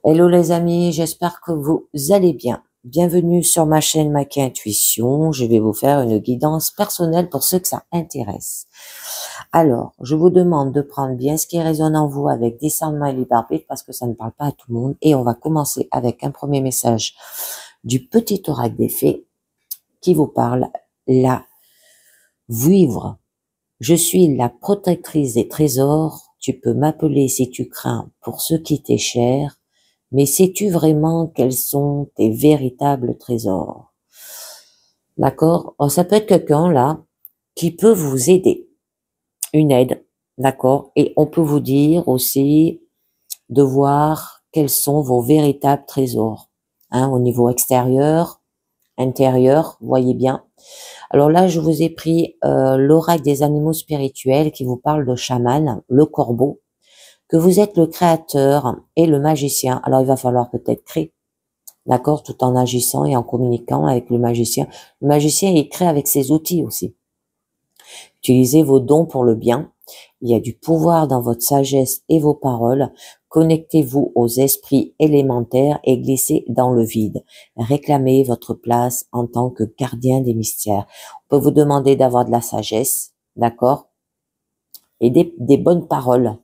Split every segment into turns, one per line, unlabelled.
Hello les amis, j'espère que vous allez bien. Bienvenue sur ma chaîne Maki Intuition. Je vais vous faire une guidance personnelle pour ceux que ça intéresse. Alors, je vous demande de prendre bien ce qui résonne en vous avec discernement et libre arbitre parce que ça ne parle pas à tout le monde. Et on va commencer avec un premier message du petit oracle des fées qui vous parle. La vivre. Je suis la protectrice des trésors. Tu peux m'appeler si tu crains pour ce qui t'est cher. Mais sais-tu vraiment quels sont tes véritables trésors? D'accord? Oh, ça peut être quelqu'un là qui peut vous aider, une aide, d'accord? Et on peut vous dire aussi de voir quels sont vos véritables trésors, hein, au niveau extérieur, intérieur, voyez bien. Alors là, je vous ai pris l'oracle des animaux spirituels qui vous parle de chaman, le corbeau, que vous êtes le créateur et le magicien. Alors il va falloir peut-être créer. D'accord, tout en agissant et en communiquant avec le magicien. Le magicien, il crée avec ses outils aussi. Utilisez vos dons pour le bien. Il y a du pouvoir dans votre sagesse et vos paroles. Connectez-vous aux esprits élémentaires et glissez dans le vide. Réclamez votre place en tant que gardien des mystères. On peut vous demander d'avoir de la sagesse, d'accord, et des bonnes paroles.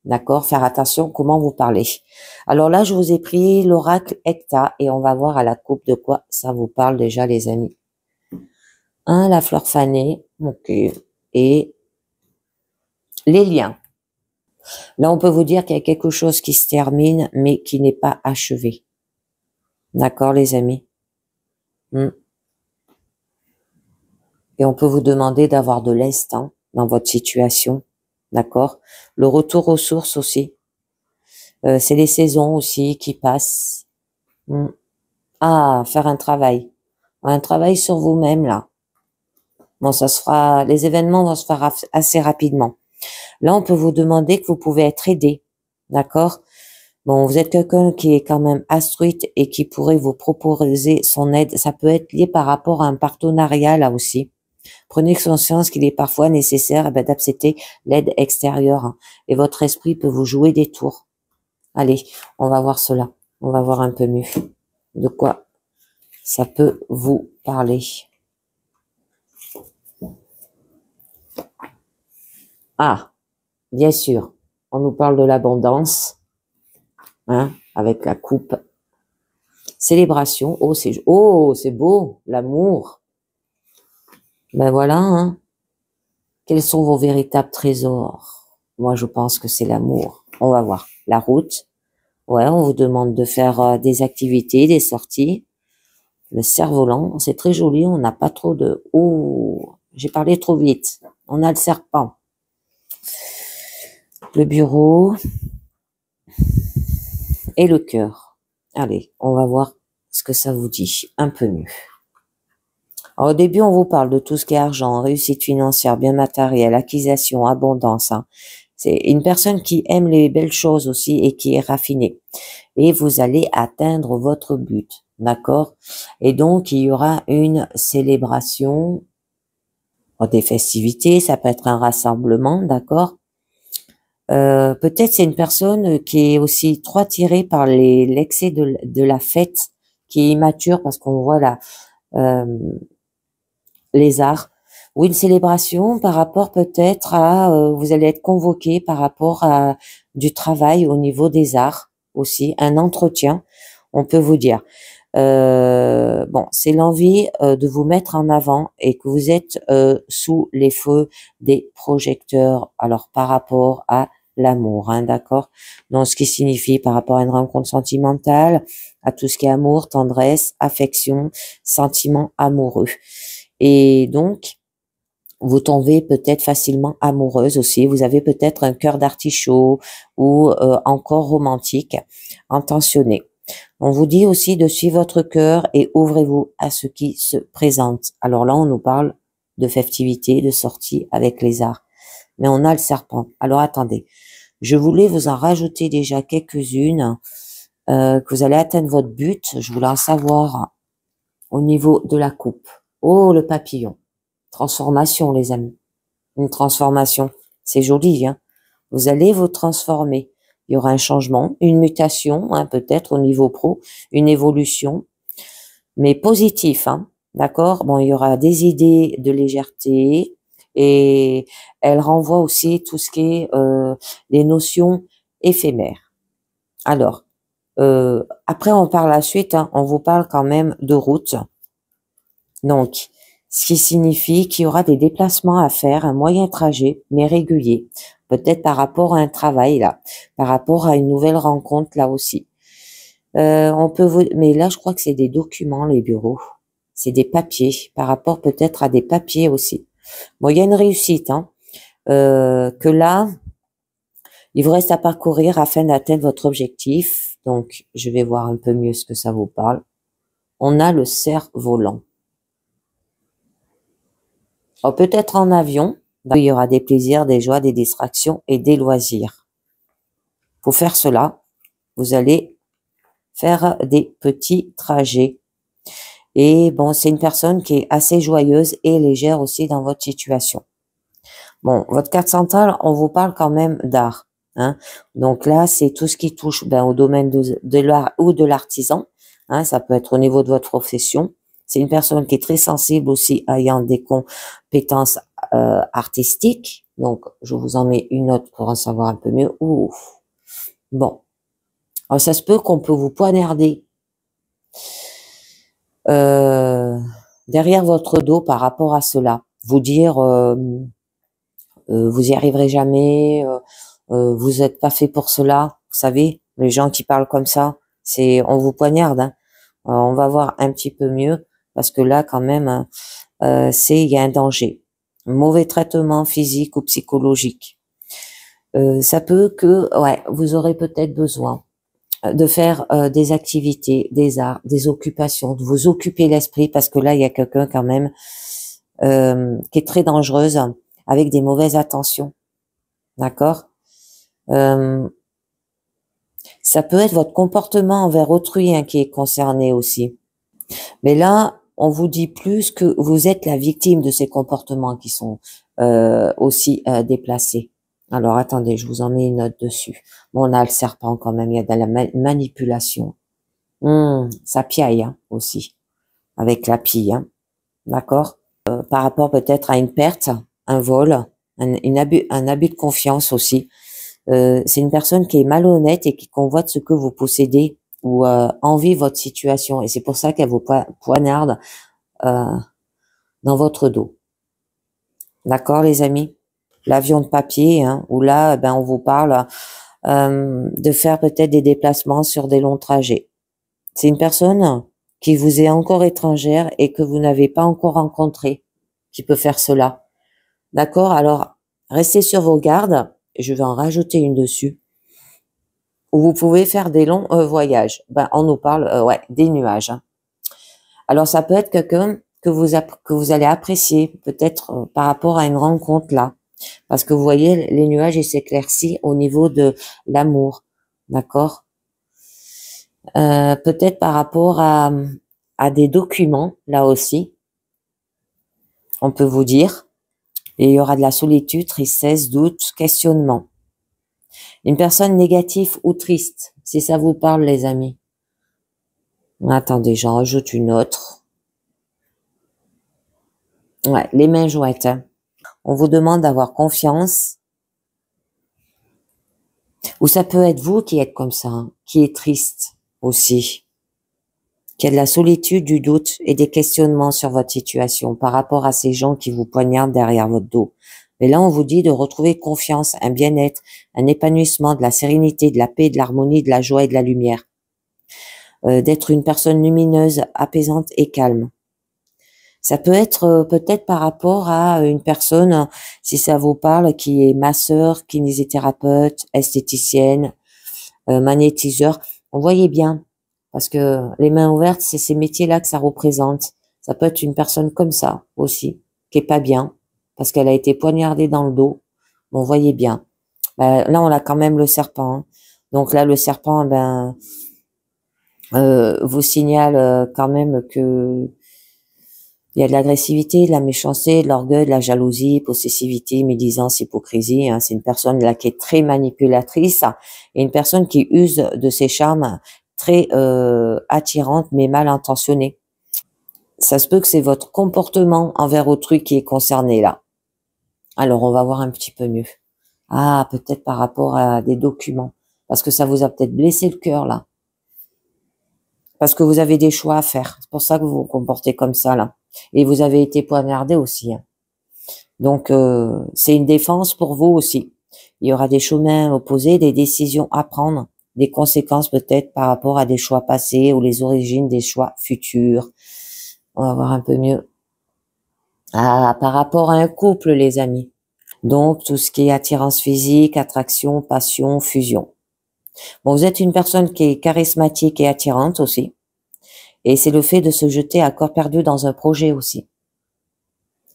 D'accord? Faire attention comment vous parlez. Alors là, je vous ai pris l'oracle Hecta et on va voir à la coupe de quoi ça vous parle déjà, les amis. La fleur fanée, ok, et les liens. Là, on peut vous dire qu'il y a quelque chose qui se termine, mais qui n'est pas achevé. D'accord, les amis? Et on peut vous demander d'avoir de l'instant dans votre situation. D'accord? Le retour aux sources aussi. C'est les saisons aussi qui passent. Faire un travail sur vous-même là. Bon, ça se fera, les événements vont se faire assez rapidement. Là, on peut vous demander que vous pouvez être aidé, d'accord? Bon, vous êtes quelqu'un qui est quand même instruite et qui pourrait vous proposer son aide. Ça peut être lié par rapport à un partenariat là aussi. Prenez conscience qu'il est parfois nécessaire d'accepter l'aide extérieure, hein, et votre esprit peut vous jouer des tours. Allez, on va voir cela. On va voir un peu mieux de quoi ça peut vous parler. Bien sûr, on nous parle de l'abondance, hein, avec la coupe. Célébration, oh c'est beau, l'amour. Ben voilà, hein. Quels sont vos véritables trésors? Moi, je pense que c'est l'amour. On va voir. La route, ouais, on vous demande de faire des activités, des sorties. Le cerf-volant, c'est très joli, on n'a pas trop de... Oh, j'ai parlé trop vite. On a le serpent. Le bureau et le cœur. Allez, on va voir ce que ça vous dit un peu mieux. Alors, au début, on vous parle de tout ce qui est argent, réussite financière, bien matériel, acquisition, abondance, hein. C'est une personne qui aime les belles choses aussi et qui est raffinée. Et vous allez atteindre votre but, d'accord? Et donc, il y aura une célébration, des festivités, ça peut être un rassemblement, d'accord? Peut-être c'est une personne qui est aussi trop attirée par l'excès de la fête, qui est immature parce qu'on voit là les arts, ou une célébration par rapport peut-être à, vous allez être convoqué par rapport à du travail au niveau des arts aussi, un entretien, on peut vous dire. Bon, c'est l'envie de vous mettre en avant et que vous êtes sous les feux des projecteurs. Alors par rapport à l'amour, hein, d'accord? Donc ce qui signifie par rapport à une rencontre sentimentale, à tout ce qui est amour, tendresse, affection, sentiment amoureux. Et donc vous tombez peut-être facilement amoureuse aussi. Vous avez peut-être un cœur d'artichaut ou encore romantique, intentionné. On vous dit aussi de suivre votre cœur et ouvrez-vous à ce qui se présente. Alors là, on nous parle de festivités, de sorties avec les arts. Mais on a le serpent. Alors attendez, je voulais vous en rajouter déjà quelques-unes, que vous allez atteindre votre but. Je voulais en savoir au niveau de la coupe. Oh, le papillon. Transformation, les amis. Une transformation. C'est joli, hein. Vous allez vous transformer. il y aura un changement, une mutation, hein, peut-être au niveau pro, une évolution, mais positif, hein, d'accord? Bon, il y aura des idées de légèreté et elle renvoie aussi tout ce qui est les notions éphémères. Alors, après, on parle la suite, hein, on vous parle quand même de route. Donc, ce qui signifie qu'il y aura des déplacements à faire, un moyen trajet, mais régulier. Peut-être par rapport à un travail, là, par rapport à une nouvelle rencontre, là aussi. On peut vous, mais là, je crois que c'est des documents, les bureaux. C'est des papiers, par rapport peut-être à des papiers aussi. Bon, il y a une réussite, hein, que là, il vous reste à parcourir afin d'atteindre votre objectif. Donc, je vais voir un peu mieux ce que ça vous parle. On a le cerf-volant. Alors, peut-être en avion, il y aura des plaisirs, des joies, des distractions et des loisirs. Pour faire cela, vous allez faire des petits trajets. Et bon, c'est une personne qui est assez joyeuse et légère aussi dans votre situation. Bon, votre carte centrale, on vous parle quand même d'art. Hein. Donc là, c'est tout ce qui touche au domaine de l'art ou de l'artisan. Hein, ça peut être au niveau de votre profession. C'est une personne qui est très sensible aussi, ayant des compétences artistiques. Donc, je vous en mets une autre pour en savoir un peu mieux. Ouf. Bon. Alors, ça se peut qu'on peut vous poignarder derrière votre dos par rapport à cela. Vous dire, vous y arriverez jamais, vous n'êtes pas fait pour cela. Vous savez, les gens qui parlent comme ça, on vous poignarde. Hein. On va voir un petit peu mieux parce que là, quand même, il y a un danger. Mauvais traitement physique ou psychologique. Ça peut que, ouais, vous aurez peut-être besoin de faire des activités, des arts, des occupations, de vous occuper l'esprit parce que là, il y a quelqu'un quand même qui est très dangereuse avec des mauvaises intentions. D'accord? Ça peut être votre comportement envers autrui qui est concerné aussi. Mais là, on vous dit plus que vous êtes la victime de ces comportements qui sont aussi déplacés. Alors, attendez, je vous en mets une note dessus. Bon, on a le serpent quand même, il y a de la manipulation. Ça piaille hein, aussi, avec la pille, hein, d'accord par rapport peut-être à une perte, un vol, un abus de confiance aussi. C'est une personne qui est malhonnête et qui convoite ce que vous possédez ou envie votre situation. Et c'est pour ça qu'elle vous poignarde dans votre dos. D'accord, les amis? L'avion de papier, hein, où là, on vous parle de faire peut-être des déplacements sur des longs trajets. C'est une personne qui vous est encore étrangère et que vous n'avez pas encore rencontrée qui peut faire cela. D'accord? Alors, restez sur vos gardes. Je vais en rajouter une dessus. Où vous pouvez faire des longs voyages. On nous parle, des nuages. Hein. Alors, ça peut être quelqu'un que vous allez apprécier, peut-être par rapport à une rencontre là. Parce que vous voyez, les nuages, ils s'éclaircissent au niveau de l'amour. D'accord? Peut-être par rapport à des documents, là aussi. On peut vous dire. Et il y aura de la solitude, tristesse, doute, questionnement. Une personne négative ou triste, si ça vous parle, les amis. Attendez, j'en rajoute une autre. Ouais, les mains jointes. Hein. On vous demande d'avoir confiance. Ou ça peut être vous qui êtes comme ça, hein, qui est triste aussi. Qui a de la solitude, du doute et des questionnements sur votre situation par rapport à ces gens qui vous poignardent derrière votre dos. Mais là, on vous dit de retrouver confiance, un bien-être, un épanouissement, de la sérénité, de la paix, de l'harmonie, de la joie et de la lumière. D'être une personne lumineuse, apaisante et calme. Ça peut être peut-être par rapport à une personne, si ça vous parle, qui est masseur, kinésithérapeute, esthéticienne, magnétiseur. On voyait bien, parce que les mains ouvertes, c'est ces métiers-là que ça représente. Ça peut être une personne comme ça aussi, qui est pas bien, parce qu'elle a été poignardée dans le dos. Bon, voyez bien. Là, on a quand même le serpent. Hein. Donc là, le serpent, vous signale quand même que Il y a de l'agressivité, de la méchanceté, de l'orgueil, de la jalousie, possessivité, médisance, hypocrisie. Hein. C'est une personne là qui est très manipulatrice et une personne qui use de ses charmes très attirante mais mal intentionnée. Ça se peut que c'est votre comportement envers autrui qui est concerné là. Alors on va voir un petit peu mieux. Ah, peut-être par rapport à des documents. Parce que ça vous a peut-être blessé le cœur là. Parce que vous avez des choix à faire. C'est pour ça que vous vous comportez comme ça là. Et vous avez été poignardé aussi. Hein. Donc c'est une défense pour vous aussi. Il y aura des chemins opposés, des décisions à prendre, des conséquences peut-être par rapport à des choix passés ou les origines des choix futurs. On va voir un peu mieux. Ah, par rapport à un couple, les amis. Donc, tout ce qui est attirance physique, attraction, passion, fusion. Bon, vous êtes une personne qui est charismatique et attirante aussi. Et c'est le fait de se jeter à corps perdu dans un projet aussi.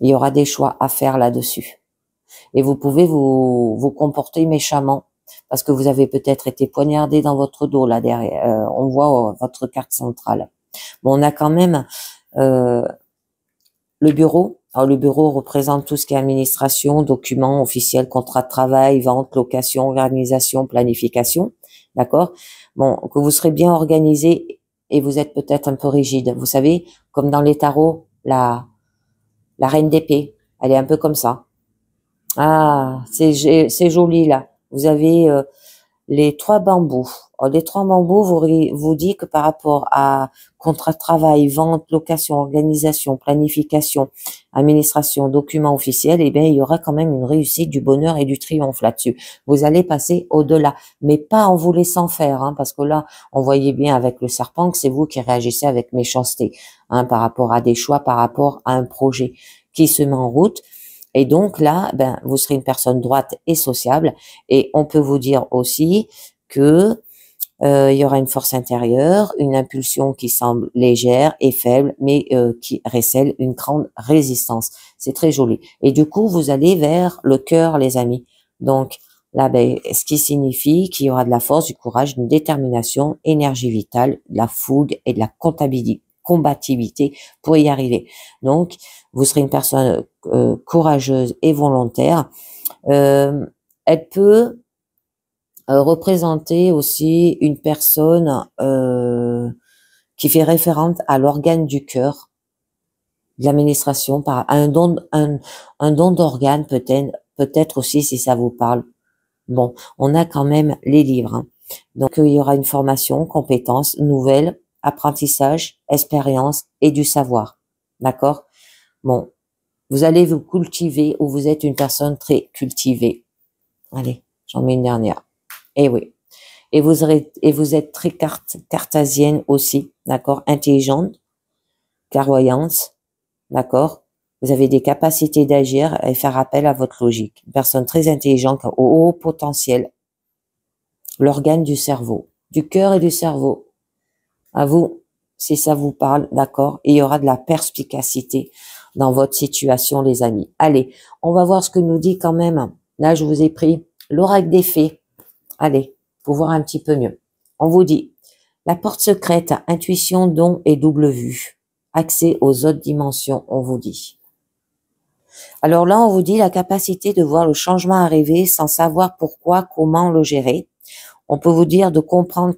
Il y aura des choix à faire là-dessus. Et vous pouvez vous comporter méchamment parce que vous avez peut-être été poignardé dans votre dos là derrière. On voit votre carte centrale. Bon, on a quand même le bureau. Alors, le bureau représente tout ce qui est administration, documents officiels, contrat de travail, vente, location, organisation, planification. D'accord? Bon, que vous serez bien organisé et vous êtes peut-être un peu rigide. Vous savez, comme dans les tarots, la reine d'épée, elle est un peu comme ça. Ah, c'est joli là. Vous avez les trois bambous. Alors, les trois bambous vous dit que par rapport à contrat de travail, vente, location, organisation, planification, administration, documents officiels, eh bien, il y aura quand même une réussite, du bonheur et du triomphe là-dessus. Vous allez passer au-delà, mais pas en vous laissant faire, hein, parce que là, on voyait bien avec le serpent que c'est vous qui réagissez avec méchanceté, hein, par rapport à des choix, par rapport à un projet qui se met en route. Et donc là, ben, vous serez une personne droite et sociable. Et on peut vous dire aussi que il y aura une force intérieure, une impulsion qui semble légère et faible, mais qui récèle une grande résistance. C'est très joli. Et du coup, vous allez vers le cœur, les amis. Donc là, ben, ce qui signifie qu'il y aura de la force, du courage, une détermination, énergie vitale, de la fougue et de la combativité pour y arriver. Donc, vous serez une personne courageuse et volontaire. Elle peut représenter aussi une personne qui fait référence à l'organe du cœur, de l'administration, par un don d'organe peut-être aussi si ça vous parle. Bon, on a quand même les livres. Hein. Donc il y aura une formation, compétences nouvelles, apprentissage, expérience et du savoir. D'accord? Bon, vous allez vous cultiver ou vous êtes une personne très cultivée. Allez, j'en mets une dernière. Eh oui. Et vous êtes très cartésienne aussi, d'accord? Intelligente, clairvoyante, d'accord? Vous avez des capacités d'agir et faire appel à votre logique. Une personne très intelligente, au haut potentiel. L'organe du cerveau, du cœur et du cerveau. À vous, si ça vous parle, d'accord? Et il y aura de la perspicacité dans votre situation, les amis. Allez, on va voir ce que nous dit quand même. Là, je vous ai pris l'oracle des fées. Allez, pour voir un petit peu mieux. On vous dit, la porte secrète, intuition, don et double vue. Accès aux autres dimensions, on vous dit. Alors là, on vous dit la capacité de voir le changement arriver sans savoir pourquoi, comment le gérer. On peut vous dire de comprendre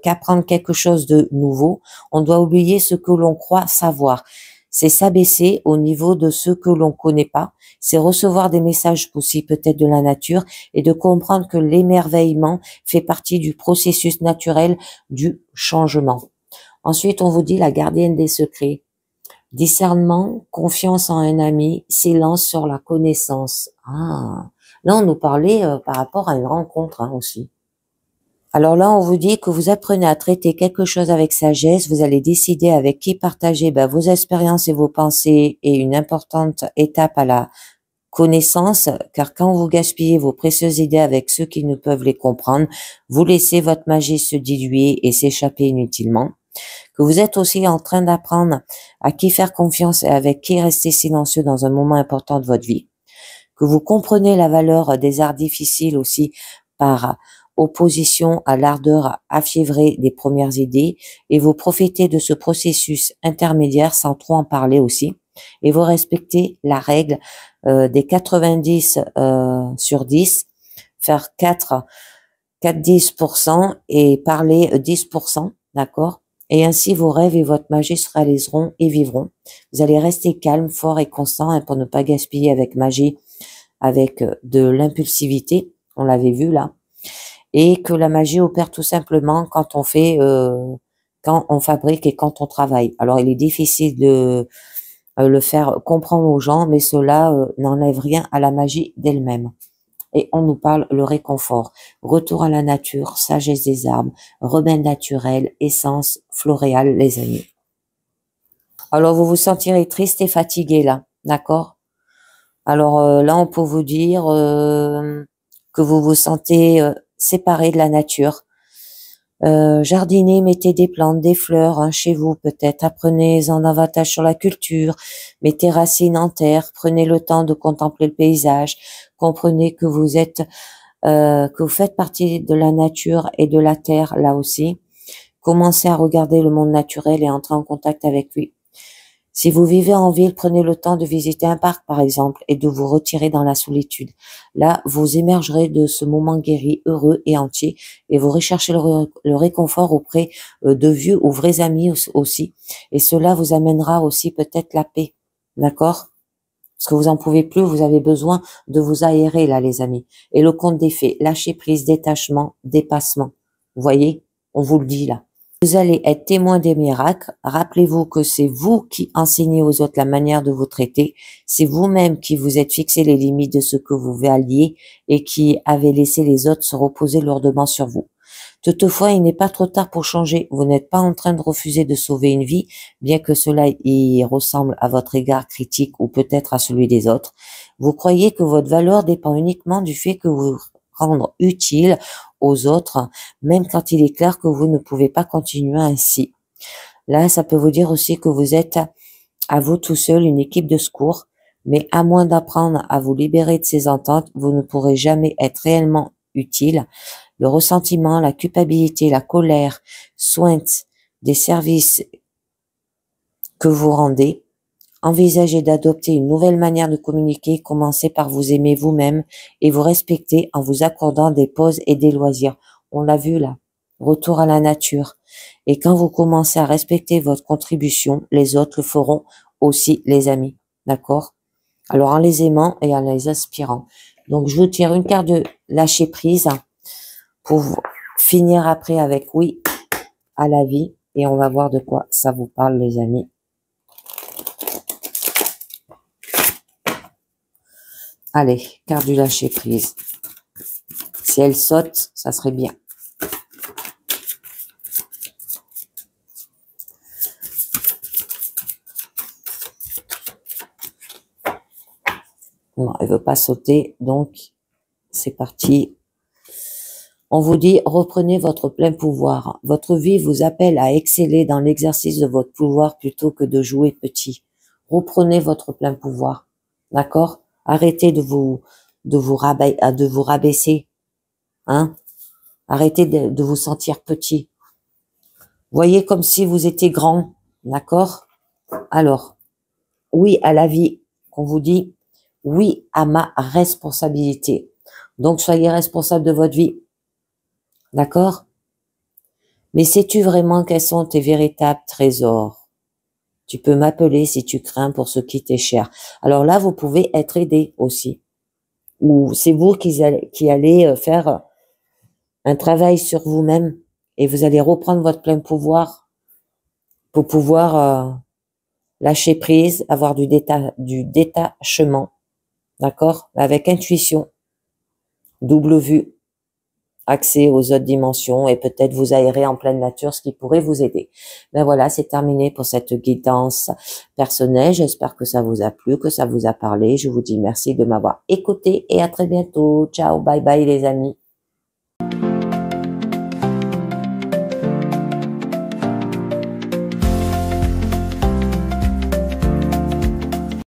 qu'apprendre quelque chose de nouveau, on doit oublier ce que l'on croit savoir. C'est s'abaisser au niveau de ce que l'on connaît pas. C'est recevoir des messages aussi peut-être de la nature et de comprendre que l'émerveillement fait partie du processus naturel du changement. Ensuite, on vous dit la gardienne des secrets. Discernement, confiance en un ami, silence sur la connaissance. Ah, là, on nous parlait par rapport à une rencontre hein, aussi. Alors là, on vous dit que vous apprenez à traiter quelque chose avec sagesse, vous allez décider avec qui partager vos expériences et vos pensées et une importante étape à la connaissance, car quand vous gaspillez vos précieuses idées avec ceux qui ne peuvent les comprendre, vous laissez votre magie se diluer et s'échapper inutilement. Que vous êtes aussi en train d'apprendre à qui faire confiance et avec qui rester silencieux dans un moment important de votre vie. Que vous comprenez la valeur des arts difficiles aussi par opposition à l'ardeur affiévrée des premières idées, et vous profitez de ce processus intermédiaire sans trop en parler aussi, et vous respectez la règle des 90 sur 10, faire 4-10% et parler 10%, d'accord? Et ainsi, vos rêves et votre magie se réaliseront et vivront. Vous allez rester calme, fort et constant, hein, pour ne pas gaspiller avec magie, avec de l'impulsivité, on l'avait vu là, et que la magie opère tout simplement quand on fait, quand on fabrique et quand on travaille. Alors, il est difficile de le faire comprendre aux gens, mais cela n'enlève rien à la magie d'elle-même. Et on nous parle le réconfort, retour à la nature, sagesse des arbres, remède naturel, essence floréale, les amis. Alors, vous vous sentirez triste et fatigué là, d'accord? Alors là, on peut vous dire que vous vous sentez séparé de la nature. Jardinez, mettez des plantes, des fleurs hein, chez vous peut-être. Apprenez-en davantage sur la culture. Mettez racines en terre. Prenez le temps de contempler le paysage. Comprenez que vous êtes, que vous faites partie de la nature et de la terre là aussi. Commencez à regarder le monde naturel et entrer en contact avec lui. Si vous vivez en ville, prenez le temps de visiter un parc, par exemple, et de vous retirer dans la solitude. Là, vous émergerez de ce moment guéri, heureux et entier, et vous recherchez le réconfort auprès de vieux ou vrais amis aussi. Et cela vous amènera aussi peut-être la paix. D'accord? Parce que vous en pouvez plus, vous avez besoin de vous aérer, là, les amis. Et le conte des fées, lâcher prise, détachement, dépassement. Vous voyez? On vous le dit, là. Vous allez être témoin des miracles. Rappelez-vous que c'est vous qui enseignez aux autres la manière de vous traiter. C'est vous-même qui vous êtes fixé les limites de ce que vous valiez et qui avez laissé les autres se reposer lourdement sur vous. Toutefois, il n'est pas trop tard pour changer. Vous n'êtes pas en train de refuser de sauver une vie, bien que cela y ressemble à votre égard critique ou peut-être à celui des autres. Vous croyez que votre valeur dépend uniquement du fait que vous rendre utile aux autres, même quand il est clair que vous ne pouvez pas continuer ainsi. Là, ça peut vous dire aussi que vous êtes à vous tout seul une équipe de secours, mais à moins d'apprendre à vous libérer de ces ententes, vous ne pourrez jamais être réellement utile. Le ressentiment, la culpabilité, la colère sointent des services que vous rendez. Envisagez d'adopter une nouvelle manière de communiquer. Commencez par vous aimer vous-même et vous respecter en vous accordant des pauses et des loisirs. On l'a vu là. Retour à la nature. Et quand vous commencez à respecter votre contribution, les autres le feront aussi, les amis. D'accord? Alors en les aimant et en les inspirant. Donc je vous tire une carte de lâcher prise pour finir après avec oui à la vie. Et on va voir de quoi ça vous parle, les amis. Allez, carte du lâcher prise. Si elle saute, ça serait bien. Non, elle veut pas sauter, donc c'est parti. On vous dit, reprenez votre plein pouvoir. Votre vie vous appelle à exceller dans l'exercice de votre pouvoir plutôt que de jouer petit. Reprenez votre plein pouvoir. D'accord? Arrêtez de vous rabaisser. Hein? Arrêtez de vous sentir petit. Voyez comme si vous étiez grand. D'accord? Alors, oui à la vie qu'on vous dit, oui à ma responsabilité. Donc, soyez responsable de votre vie. D'accord? Mais sais-tu vraiment quels sont tes véritables trésors? Tu peux m'appeler si tu crains pour ce qui t'est cher. Alors là, vous pouvez être aidé aussi. Ou c'est vous qui allez faire un travail sur vous-même et vous allez reprendre votre plein pouvoir pour pouvoir lâcher prise, avoir du détachement, d'accord? Avec intuition, double vue, accès aux autres dimensions et peut-être vous aérer en pleine nature, ce qui pourrait vous aider. Ben voilà, c'est terminé pour cette guidance personnelle. J'espère que ça vous a plu, que ça vous a parlé. Je vous dis merci de m'avoir écouté et à très bientôt. Ciao, bye bye les amis.